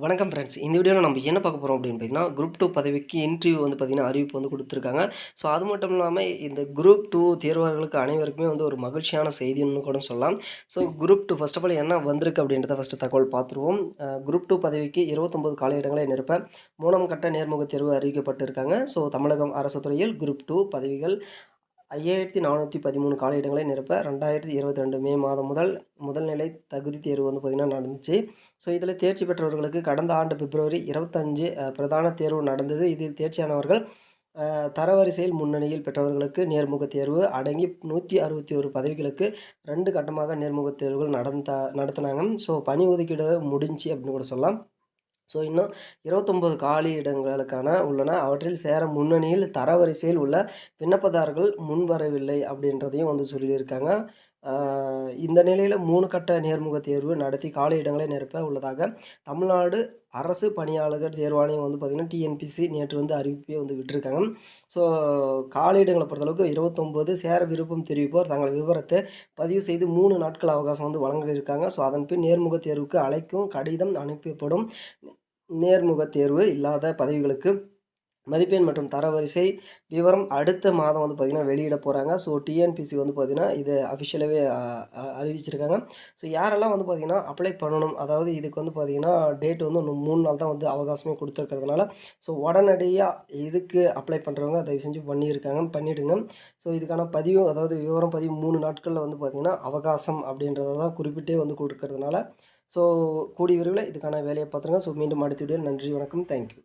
வணக்கம் ஃப்ரெண்ட்ஸ். இந்த வீடியோவில் நம்ம என்ன பார்க்க போகிறோம் அப்படின்னு பார்த்தீங்கன்னா, குரூப் 2 பதவிக்கு இன்டர்வியூ வந்து பார்த்தீங்கன்னா, அறிவிப்பு வந்து குடுத்துருக்காங்க. ஸோ அது மட்டும் இல்லாம இந்த குரூப் 2 தேர்வர்களுக்கு அனைவருக்குமே வந்து ஒரு மகிழ்ச்சியான செய்தின்னு கூட சொல்லலாம். So group 2 first of all என்ன வந்திருக்கு அப்படின்றத ஃபர்ஸ்ட்டு தகவல் பார்த்துருவோம். குரூப் 2 பதவிக்கு 29 காலியிடங்களை நிரப்ப 3ஆம் கட்ட நேர்முகத் தேர்வு அறிவிக்கப்பட்டிருக்காங்க. ஸோ தமிழகம் அரசு துறையில் குரூப் 2 பதவிகள் 5413 காலியிடங்களை நிரப்ப 2022 மே மாதம் முதல் நிலை தகுதி தேர்வு வந்து பார்த்திங்கன்னா நடந்துச்சு. ஸோ இதில் தேர்ச்சி பெற்றவர்களுக்கு கடந்த ஆண்டு பிப்ரவரி 25 பிரதான தேர்வு நடந்தது. இதில் தேர்ச்சியானவர்கள் தரவரிசையில் முன்னணியில் பெற்றவர்களுக்கு நேர்முகத் தேர்வு அடங்கி 161 பதவிகளுக்கு 2 கட்டமாக நேர்முகத் தேர்வுகள் நடத்தினாங்க. ஸோ பணி ஒதுக்கீடு முடிஞ்சு அப்படின்னு கூட சொல்லலாம். ஸோ இன்னும் 29 காலி இடங்களுக்கான உள்ளன. அவற்றில் சேர முன்னணியில் தரவரிசையில் உள்ள விண்ணப்பதாரர்கள் முன்வரவில்லை அப்படின்றதையும் வந்து சொல்லியிருக்காங்க. இந்த நிலையில் 3 கட்ட நேர்முகத் தேர்வு நடத்தி காலி இடங்களை நிரப்ப உள்ளதாக தமிழ்நாடு அரசு பணியாளர்கள் தேர்வாணையம் வந்து பார்த்திங்கன்னா டிஎன்பிசி நேற்று வந்து அறிவிப்பே வந்து விட்டிருக்காங்க. ஸோ காலியிடங்களை பொறுத்தளவுக்கு 29 சேர விருப்பம் தெரிவிப்போர் தங்கள் விவரத்தை பதிவு செய்து 3 நாட்கள் அவகாசம் வந்து வழங்கியிருக்காங்க. ஸோ அதன் பின் நேர்முகத் தேர்வுக்கு அழைக்கும் கடிதம் அனுப்பப்படும். நேர்முகத் தேர்வு இல்லாத பதவிகளுக்கு மதிப்பெண் மற்றும் தரவரிசை விவரம் அடுத்த மாதம் வந்து பார்த்திங்கன்னா வெளியிட போகிறாங்க. ஸோ டிஎன்பிசி வந்து பார்த்திங்கன்னா இது அஃபிஷியலாகவே அறிவிச்சிருக்காங்க. ஸோ யாரெல்லாம் வந்து பார்த்திங்கன்னா அப்ளை பண்ணணும், அதாவது இதுக்கு வந்து பார்த்திங்கன்னா டேட் வந்து இன்னும் 3 நாள் தான் வந்து அவகாசமே கொடுத்துருக்கிறதுனால ஸோ உடனடியாக இதுக்கு அப்ளை பண்ணுறவங்க தயவு செஞ்சு பண்ணிவிடுங்க. ஸோ இதுக்கான பதிவு, அதாவது விவரம் பதிவு 3 நாட்களில் வந்து பார்த்திங்கன்னா அவகாசம் அப்படின்றத தான் குறிப்பிட்டே வந்து கொடுக்கறதுனால ஸோ கூடிய விரைவில் இதுக்கான வேலையை பார்த்துருங்க. ஸோ மீண்டும் அடுத்த வீடியோவில் நன்றி, வணக்கம், தேங்க்யூ.